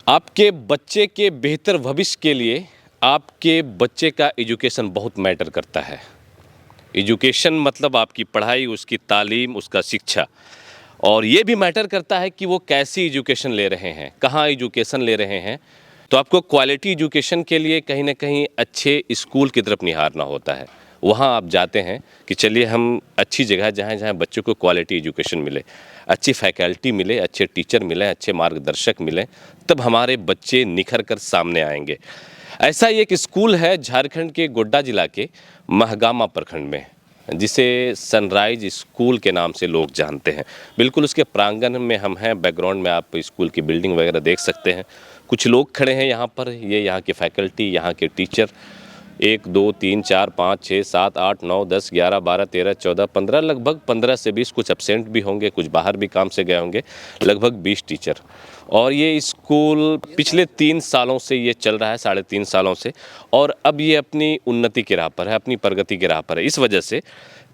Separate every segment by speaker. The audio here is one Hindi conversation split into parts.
Speaker 1: आपके बच्चे के बेहतर भविष्य के लिए आपके बच्चे का एजुकेशन बहुत मैटर करता है। एजुकेशन मतलब आपकी पढ़ाई, उसकी तालीम, उसका शिक्षा। और ये भी मैटर करता है कि वो कैसी एजुकेशन ले रहे हैं, कहाँ एजुकेशन ले रहे हैं। तो आपको क्वालिटी एजुकेशन के लिए कहीं ना कहीं अच्छे स्कूल की तरफ निहारना होता है। वहाँ आप जाते हैं कि चलिए हम अच्छी जगह जहाँ जहाँ बच्चों को क्वालिटी एजुकेशन मिले, अच्छी फैकल्टी मिले, अच्छे टीचर मिलें, अच्छे मार्गदर्शक मिलें, तब हमारे बच्चे निखर कर सामने आएंगे। ऐसा ही एक स्कूल है झारखंड के गोड्डा जिला के महगामा प्रखंड में, जिसे सनराइज स्कूल के नाम से लोग जानते हैं। बिल्कुल उसके प्रांगण में हम हैं। बैकग्राउंड में आप स्कूल की बिल्डिंग वगैरह देख सकते हैं। कुछ लोग खड़े हैं यहाँ पर, ये यहाँ के फैकल्टी, यहाँ के टीचर। 1 2 3 4 5 6 7 8 9 10 11 12 13 14 15, लगभग 15 से 20, कुछ एब्सेंट भी होंगे, कुछ बाहर भी काम से गए होंगे, लगभग 20 टीचर। और ये स्कूल पिछले 3 सालों से ये चल रहा है, 3.5 सालों से। और अब ये अपनी उन्नति की राह पर है, अपनी प्रगति की राह पर है। इस वजह से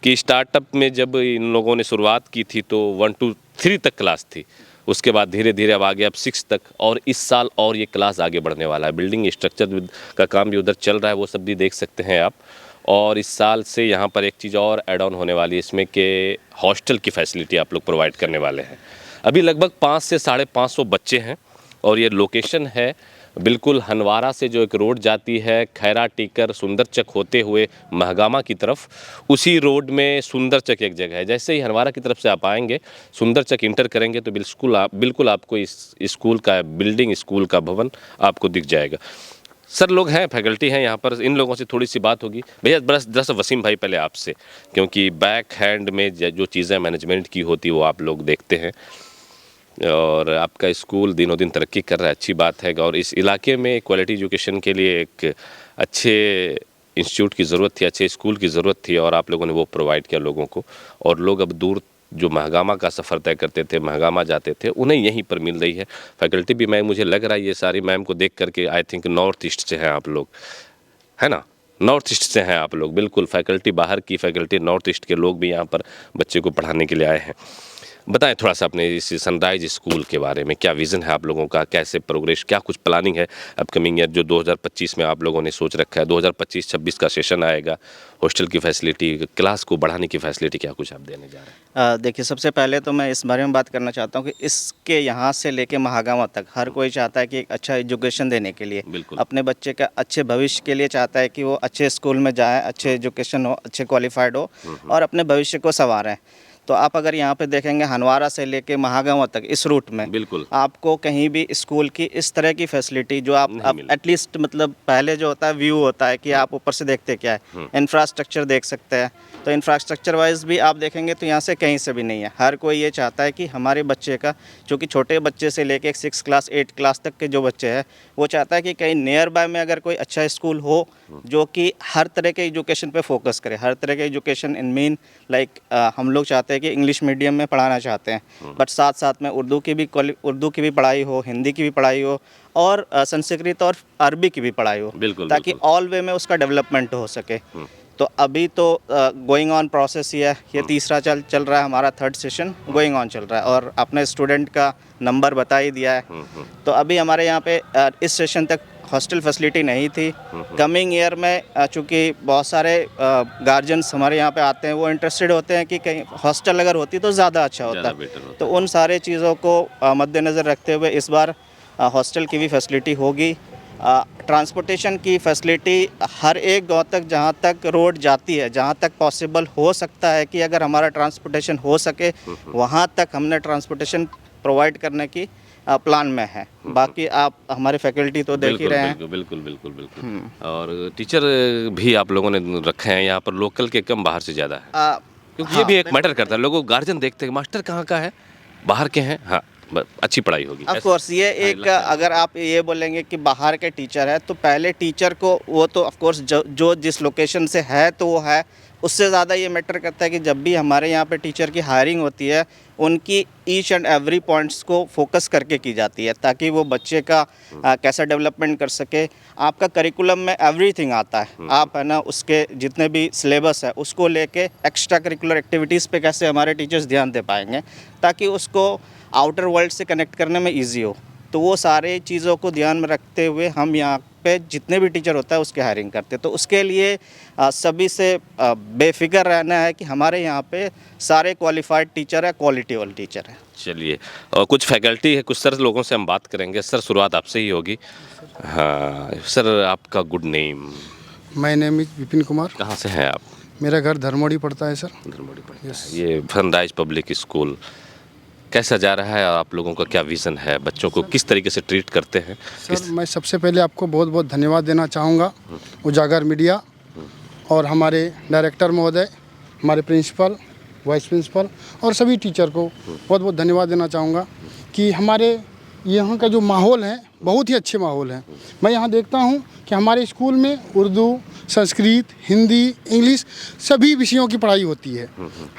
Speaker 1: कि स्टार्टअप में जब इन लोगों ने शुरुआत की थी तो 1 2 3 तक क्लास थी, उसके बाद धीरे धीरे अब आगे अब 6 तक, और इस साल और ये क्लास आगे बढ़ने वाला है। बिल्डिंग स्ट्रक्चर का काम भी उधर चल रहा है, वो सब भी देख सकते हैं आप। और इस साल से यहाँ पर एक चीज़ और ऐड ऑन होने वाली है इसमें कि हॉस्टल की फैसिलिटी आप लोग प्रोवाइड करने वाले हैं। अभी लगभग 5 से 550 बच्चे हैं। और ये लोकेशन है बिल्कुल हनवारा से जो एक रोड जाती है खैरा टीकर सुंदरचक होते हुए महगामा की तरफ, उसी रोड में सुंदरचक एक जगह है। जैसे ही हनवारा की तरफ से आप आएंगे, सुंदरचक इंटर करेंगे तो बिल्कुल आपको इस स्कूल का बिल्डिंग, स्कूल का भवन आपको दिख जाएगा। सर लोग हैं, फैकल्टी हैं यहाँ पर, इन लोगों से थोड़ी सी बात होगी। भैया दरअसल वसीम भाई पहले आपसे, क्योंकि बैक हैंड में जो चीज़ें मैनेजमेंट की होती वो आप लोग देखते हैं, और आपका स्कूल दिनों दिन तरक्की कर रहा है, अच्छी बात है। और इस इलाके में क्वालिटी एजुकेशन के लिए एक अच्छे इंस्टीट्यूट की ज़रूरत थी, अच्छे स्कूल की ज़रूरत थी, और आप लोगों ने वो प्रोवाइड किया लोगों को। और लोग अब दूर जो महगामा का सफ़र तय करते थे, महगामा जाते थे, उन्हें यहीं पर मिल रही है फैकल्टी भी। मैं मुझे लग रहा है ये सारी मैम को देख करके आई थिंक नॉर्थ ईस्ट से हैं आप लोग, है ना? नॉर्थ ईस्ट से हैं आप लोग, बिल्कुल। फैकल्टी बाहर की फैकल्टी, नॉर्थ ईस्ट के लोग भी यहाँ पर बच्चे को पढ़ाने के लिए आए हैं। बताएं थोड़ा सा अपने इस सनराइज स्कूल के बारे में, क्या विज़न है आप लोगों का, कैसे प्रोग्रेस, क्या कुछ प्लानिंग है अपकमिंग ईयर जो 2025 में आप लोगों ने सोच रखा है? 2025-26 का सेशन आएगा, हॉस्टल की फैसिलिटी, क्लास को बढ़ाने की फैसिलिटी, क्या कुछ आप देने जा रहे हैं?
Speaker 2: देखिए, सबसे पहले तो मैं इस बारे में बात करना चाहता हूँ कि इसके यहाँ से लेके महागामा तक हर कोई चाहता है कि एक अच्छा एजुकेशन देने के लिए,
Speaker 1: बिल्कुल।
Speaker 2: अपने बच्चे का अच्छे भविष्य के लिए चाहता है कि वो अच्छे स्कूल में जाए, अच्छे एजुकेशन हो, अच्छे क्वालिफाइड हो और अपने भविष्य को संवारें। तो आप अगर यहाँ पे देखेंगे हनवारा से लेके महागामा तक इस रूट में
Speaker 1: बिल्कुल
Speaker 2: आपको कहीं भी स्कूल की इस तरह की फैसिलिटी जो आप एटलीस्ट मतलब पहले जो होता है व्यू होता है कि आप ऊपर से देखते क्या है, इंफ्रास्ट्रक्चर देख सकते हैं। तो इंफ्रास्ट्रक्चर वाइज भी आप देखेंगे तो यहाँ से कहीं से भी नहीं है। हर कोई ये चाहता है कि हमारे बच्चे का, चूँकि छोटे बच्चे से लेके 6 क्लास 8 क्लास तक के जो बच्चे हैं, वो चाहता है कि कहीं नियर बाय में अगर कोई अच्छा स्कूल हो जो कि हर तरह के एजुकेशन पे फोकस करे। हर तरह के एजुकेशन इन मीन लाइक हम लोग चाहते हैं कि इंग्लिश मीडियम में पढ़ाना चाहते हैं, बट साथ साथ में उर्दू की भी पढ़ाई हो, हिंदी की भी पढ़ाई हो, और संस्कृत और अरबी की भी पढ़ाई हो,
Speaker 1: बिल्कुल
Speaker 2: ताकि ऑल वे में उसका डेवलपमेंट हो सके। तो अभी तो गोइंग ऑन प्रोसेस ही है, ये तीसरा चल रहा है, हमारा 3rd सेशन गोइंग ऑन चल रहा है, और अपने स्टूडेंट का नंबर बता ही दिया है। तो अभी हमारे यहाँ पे इस सेशन तक हॉस्टल फैसिलिटी नहीं थी। कमिंग ईयर में चूँकि बहुत सारे गार्जियंस हमारे यहाँ पे आते हैं, वो इंटरेस्टेड होते हैं कि कहीं हॉस्टल अगर होती तो ज़्यादा अच्छा होता। तो उन सारे चीज़ों को मद्देनज़र रखते हुए इस बार हॉस्टल की भी फैसिलिटी होगी। ट्रांसपोर्टेशन की फैसिलिटी हर एक गांव तक, जहां तक रोड जाती है, जहां तक पॉसिबल हो सकता है कि अगर हमारा ट्रांसपोर्टेशन हो सके, वहां तक हमने ट्रांसपोर्टेशन प्रोवाइड करने की प्लान में है। बाकी आप हमारे फैकल्टी तो देख ही रहे हैं।
Speaker 1: बिल्कुल। और टीचर भी आप लोगों ने रखे हैं यहाँ पर, लोकल के कम बाहर से ज़्यादा है? क्योंकि ये भी एक मैटर करता है, लोगों गार्जियन देखते हैं मास्टर कहाँ का है, बाहर के हैं, हाँ अच्छी पढ़ाई होगी।
Speaker 2: ऑफ कोर्स ये एक, अगर आप ये बोलेंगे कि बाहर के टीचर है तो पहले टीचर को, वो तो ऑफ कोर्स जो जिस लोकेशन से है तो वो है, उससे ज़्यादा ये मैटर करता है कि जब भी हमारे यहाँ पे टीचर की हायरिंग होती है, उनकी ईच एंड एवरी पॉइंट्स को फोकस करके की जाती है, ताकि वो बच्चे का कैसा डेवलपमेंट कर सके। आपका करिकुलम में एवरीथिंग आता है, आप है ना, उसके जितने भी सिलेबस है उसको लेके एक्स्ट्रा करिकुलर एक्टिविटीज़ पे कैसे हमारे टीचर्स ध्यान दे पाएंगे, ताकि उसको आउटर वर्ल्ड से कनेक्ट करने में ईजी हो। तो वो सारे चीज़ों को ध्यान में रखते हुए हम यहाँ पे जितने भी टीचर होता है उसकी हायरिंग करते हैं। तो उसके लिए सभी से बेफिक्र रहना है कि हमारे यहाँ पे सारे क्वालिफाइड टीचर है, क्वालिटी वाले टीचर है।
Speaker 1: चलिए, और कुछ फैकल्टी है, कुछ सर लोगों से हम बात करेंगे। सर, शुरुआत आपसे ही होगी। हाँ सर, आपका good name?
Speaker 3: My name is Vipin Kumar.
Speaker 1: कहाँ से हैं आप?
Speaker 3: मेरा घर धर्मोड़ी पड़ता है सर।
Speaker 1: धर्मोड़ी पड़ता है। ये सनराइज पब्लिक स्कूल कैसा जा रहा है और आप लोगों का क्या विज़न है? बच्चों को किस तरीके से ट्रीट करते हैं?
Speaker 3: सर मैं सबसे पहले आपको बहुत बहुत धन्यवाद देना चाहूँगा, उजागर मीडिया और हमारे डायरेक्टर महोदय, हमारे प्रिंसिपल, वाइस प्रिंसिपल और सभी टीचर को बहुत बहुत धन्यवाद देना चाहूँगा कि हमारे यहाँ का जो माहौल है बहुत ही अच्छे माहौल है। मैं यहाँ देखता हूँ कि हमारे स्कूल में उर्दू, संस्कृत, हिंदी, इंग्लिश सभी विषयों की पढ़ाई होती है।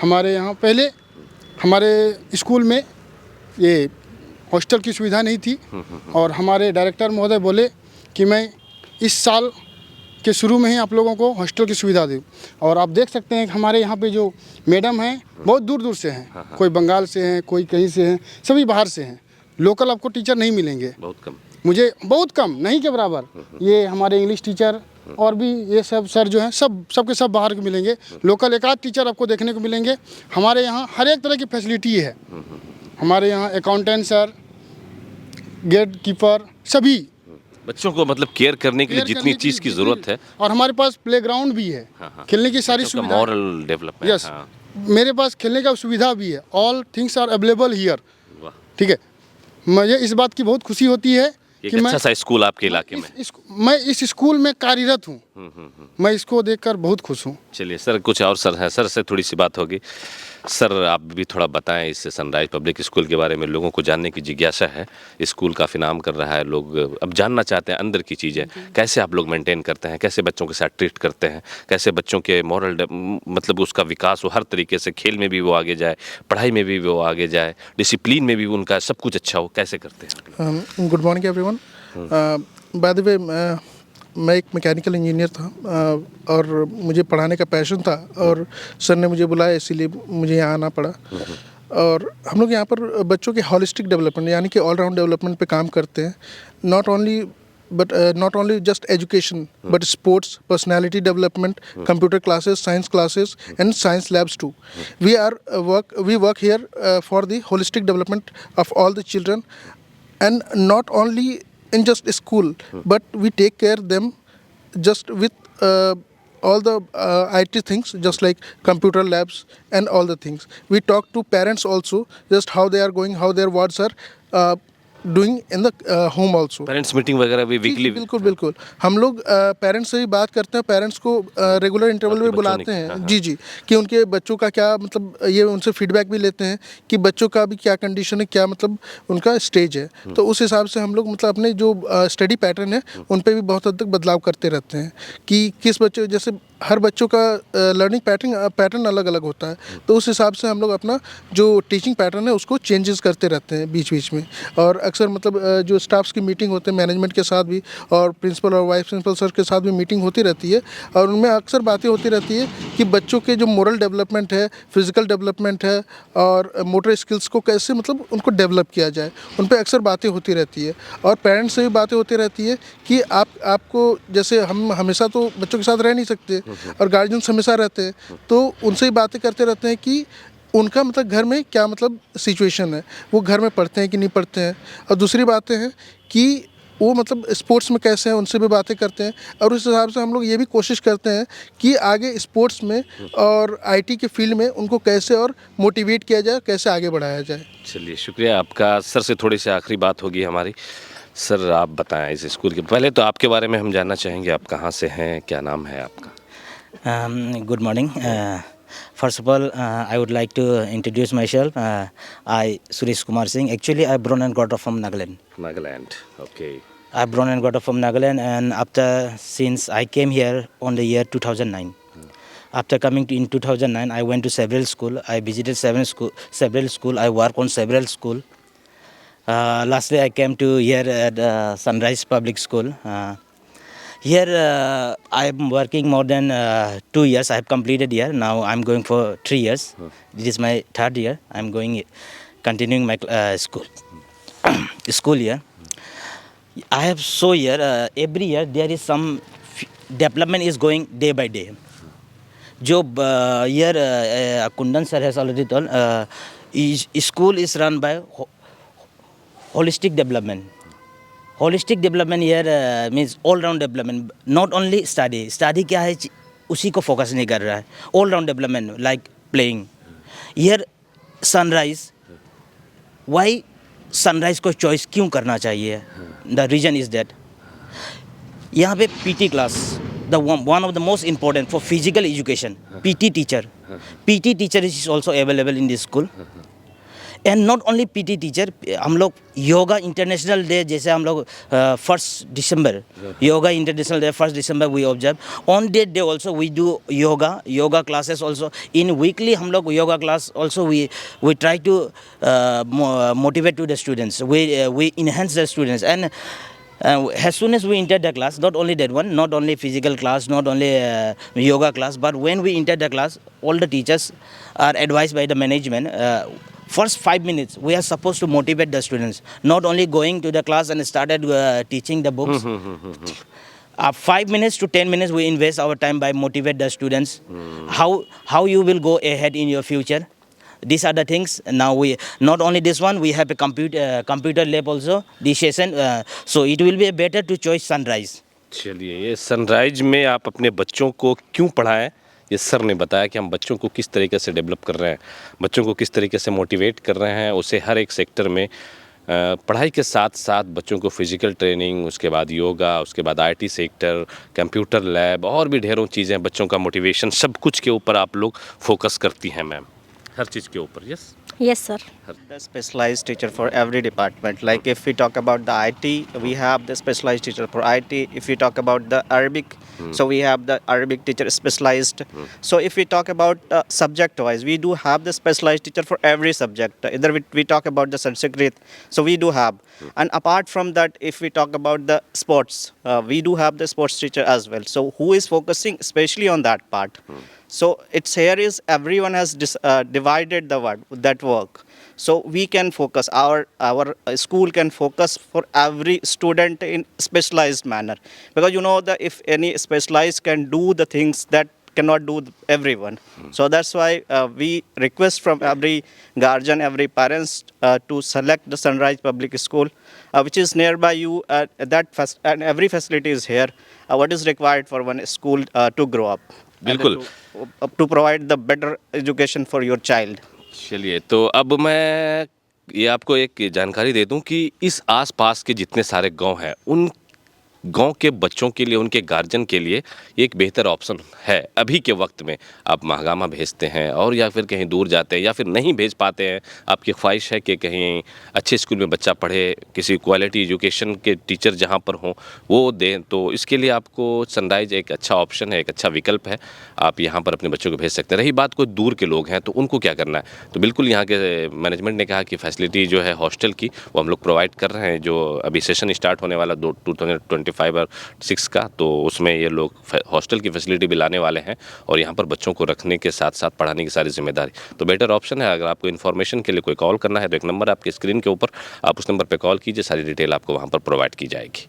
Speaker 3: हमारे यहाँ पहले हमारे स्कूल में ये हॉस्टल की सुविधा नहीं थी और हमारे डायरेक्टर महोदय बोले कि मैं इस साल के शुरू में ही आप लोगों को हॉस्टल की सुविधा दूँ। और आप देख सकते हैं कि हमारे यहाँ पे जो मैडम हैं बहुत दूर दूर से हैं, कोई बंगाल से हैं, कोई कहीं से हैं, सभी बाहर से हैं। लोकल आपको टीचर नहीं मिलेंगे,
Speaker 1: बहुत कम,
Speaker 3: मुझे बहुत कम, नहीं के बराबर। ये हमारे इंग्लिश टीचर और भी ये सब सर जो हैं सब के सब बाहर के मिलेंगे। लोकल एक आध टीचर आपको देखने को मिलेंगे। हमारे यहाँ हर एक तरह की फैसिलिटी है। हमारे यहाँ अकाउंटेंट सर, गेट कीपर, सभी
Speaker 1: बच्चों को मतलब केयर करने के लिए जितनी चीज़ की ज़रूरत है।
Speaker 3: और हमारे पास प्लेग्राउंड भी है, खेलने की सारी सुविधा,
Speaker 1: मॉरल डेवलपमेंट।
Speaker 3: यस, मेरे पास खेलने का सुविधा भी है। All things are available here. ठीक है, मुझे इस बात की बहुत खुशी होती है कि मैं अच्छा
Speaker 1: सा स्कूल आपके इलाके में,
Speaker 3: मैं इस स्कूल में कार्यरत हूँ। मैं इसको देखकर बहुत खुश हूँ।
Speaker 1: चलिए सर, कुछ और सर हैं, सर से थोड़ी सी बात होगी। सर, आप भी थोड़ा बताएं इस सनराइज पब्लिक स्कूल के बारे में। लोगों को जानने की जिज्ञासा है, स्कूल काफ़ी नाम कर रहा है, लोग अब जानना चाहते हैं अंदर की चीज़ें। कैसे आप लोग मेंटेन करते हैं, कैसे बच्चों के साथ ट्रीट करते हैं, कैसे बच्चों के मॉरल मतलब उसका विकास हो हर तरीके से, खेल में भी वो आगे जाए, पढ़ाई में भी वो आगे जाए, डिसिप्लिन में भी उनका सब कुछ अच्छा हो, कैसे करते हैं?
Speaker 4: Good morning everyone. By the way, मैं एक मैकेनिकल इंजीनियर था और मुझे पढ़ाने का पैशन था और सर ने मुझे बुलाया, इसीलिए मुझे यहाँ आना पड़ा। और हम लोग यहाँ पर बच्चों के हॉलिस्टिक डेवलपमेंट यानी कि ऑल राउंड डेवलपमेंट पे काम करते हैं। Not only just education but sports, personality development, computer classes, science classes and science labs too. We work here for the holistic development of all the children and not only in just school but we take care them just with all the IT things, just like computer labs and all the things. We talk to parents also, just how they are going, how their wards are doing in the home also.
Speaker 1: Parents meeting वगैरह भी वीकली?
Speaker 4: बिल्कुल हम लोग पेरेंट्स से भी बात करते हैं। पेरेंट्स को रेगुलर इंटरवल में बुलाते हैं, जी, कि उनके बच्चों का क्या मतलब, ये उनसे फीडबैक भी लेते हैं कि बच्चों का भी क्या कंडीशन है, क्या मतलब उनका स्टेज है। तो उस हिसाब से हम लोग मतलब अपने जो स्टडी पैटर्न है उन पर भी बहुत हद तक बदलाव करते रहते हैं कि किस बच्चे, जैसे हर बच्चों का लर्निंग पैटर्न अलग अलग होता है, तो उस हिसाब से हम लोग अपना जो टीचिंग पैटर्न है उसको चेंजेस करते रहते हैं बीच बीच में। और अक्सर मतलब जो स्टाफ्स की मीटिंग होते हैं मैनेजमेंट के साथ भी और प्रिंसिपल और वाइस प्रिंसिपल सर के साथ भी मीटिंग होती रहती है और उनमें अक्सर बातें होती रहती है कि बच्चों के जो मोरल डेवलपमेंट है, फिजिकल डेवलपमेंट है और मोटर स्किल्स को कैसे मतलब उनको डेवलप किया जाए, उन पर अक्सर बातें होती रहती है। और पेरेंट्स से भी बातें होती रहती है कि आपको जैसे हम हमेशा तो बच्चों के साथ रह नहीं सकते और गार्जियंस हमेशा रहते हैं, तो उनसे ही बातें करते रहते हैं कि उनका मतलब घर में क्या मतलब सिचुएशन है, वो घर में पढ़ते हैं कि नहीं पढ़ते हैं। और दूसरी बातें हैं कि वो मतलब स्पोर्ट्स में कैसे हैं, उनसे भी बातें करते हैं। और उस हिसाब से हम लोग ये भी कोशिश करते हैं कि आगे स्पोर्ट्स में और IT के फील्ड में उनको कैसे और मोटिवेट किया जाए, कैसे आगे बढ़ाया जाए।
Speaker 1: चलिए, शुक्रिया आपका। सर से थोड़ी सी आखिरी बात होगी हमारी। सर, आप बताएं इस स्कूल के, पहले तो आपके बारे में हम जानना चाहेंगे, आप कहाँ से हैं, क्या नाम है आपका?
Speaker 5: Good morning. First of all, I would like to introduce myself. I Suresh Kumar Singh. Actually, I born and got up from Nagaland.
Speaker 1: Nagaland, okay.
Speaker 5: I born and got up from Nagaland, and since I came here on the year 2009. After coming in 2009, I went to several school. I visited several school. I work on several school. Lastly, I came to here at Sunrise Public School. Here I am working more than 2 years. I have completed here. Now I am going for 3 years. This is my 3rd year. I am continuing my school year. I have so here every year there is some development is going day by day. जो here Kundan sir has already told, school is run by holistic development. Holistic development here means all round development, not only study. Study क्या है उसी को focus नहीं कर रहा है. All round development like playing. Here sunrise. Why sunrise को choice क्यों करना चाहिए? The reason is that यहाँ पे PT class, the one of the most important for physical education, PT teacher. PT teacher is also available in this school. And not only PT teacher, हम लोग योगा इंटरनेशनल डे जैसे हम लोग 1 December yoga international day 1 December we observe. On that day also we do yoga classes also. In weekly हम लोग yoga class also we try to motivate to the students. We enhance the students and as soon as we enter the class, not only that one, not only physical class, not only yoga class, but when we enter the class, all the teachers are advised by the management. First 5 minutes, we are supposed to motivate the students, not only going to the class and started teaching the books. 5 minutes to 10 minutes, we invest our time by motivate the students. How you will go ahead in your future. These are the things. Now we not only this one, we have a computer lab also. This session, so it will be better to choose sunrise.
Speaker 1: चलिए, ये सनराइज में आप अपने बच्चों को क्यों पढ़ाएं, ये सर ने बताया कि हम बच्चों को किस तरीके से डेवलप कर रहे हैं, बच्चों को किस तरीके से मोटिवेट कर रहे हैं, उसे हर एक सेक्टर में पढ़ाई के साथ साथ बच्चों को फिजिकल ट्रेनिंग, उसके बाद योगा, उसके बाद IT सेक्टर, कंप्यूटर लैब और भी ढेरों चीज़ें, बच्चों का मोटिवेशन, सब कुछ के ऊपर आप लोग फोकस करती हैं मैम, हर चीज़ के ऊपर. Yes
Speaker 6: Yes, sir.
Speaker 2: The specialized teacher for every department. Like if we talk about the IT, we have the specialized teacher for IT. If we talk about the Arabic, so we have the Arabic teacher specialized. So if we talk about subject wise, we do have the specialized teacher for every subject. Either we talk about the Sanskrit, so we do have. And apart from that, if we talk about the sports, we do have the sports teacher as well. So who is focusing especially on that part? So it's here is everyone has divided that work. So we can focus, our school can focus for every student in specialized manner. Because you know that if any specialized can do the things that cannot do everyone. So that's why we request from every guardian, every parents to select the Sunrise Public School, which is nearby you. And every facility is here. What is required for one school to grow up?
Speaker 1: बिल्कुल.
Speaker 2: To provide the better education for your child.
Speaker 1: चलिए, तो अब मैं ये आपको एक जानकारी दे दूं कि इस आसपास के जितने सारे गांव हैं, उन गांव के बच्चों के लिए, उनके गार्जियन के लिए एक बेहतर ऑप्शन है. अभी के वक्त में आप महागामा भेजते हैं और या फिर कहीं दूर जाते हैं या फिर नहीं भेज पाते हैं, आपकी ख्वाहिश है कि कहीं अच्छे स्कूल में बच्चा पढ़े, किसी क्वालिटी एजुकेशन के टीचर जहां पर हों वो दें, तो इसके लिए आपको सनराइज एक अच्छा ऑप्शन है, एक अच्छा विकल्प है. आप यहाँ पर अपने बच्चों को भेज सकते हैं. रही बात कोई दूर के लोग हैं तो उनको क्या करना है, तो बिल्कुल यहाँ के मैनेजमेंट ने कहा कि फैसिलिटी जो है हॉस्टल की वो हम लोग प्रोवाइड कर रहे हैं. जो अभी सेशन स्टार्ट होने वाला 2025 और 6 का, तो उसमें ये लोग हॉस्टल की फैसिलिटी भी लाने वाले हैं और यहाँ पर बच्चों को रखने के साथ साथ पढ़ाने की सारी जिम्मेदारी. तो बेटर ऑप्शन है. अगर आपको इन्फॉर्मेशन के लिए कोई कॉल करना है तो एक नंबर आपके स्क्रीन के ऊपर, आप उस नंबर पर कॉल कीजिए, सारी डिटेल आपको वहाँ पर प्रोवाइड की जाएगी.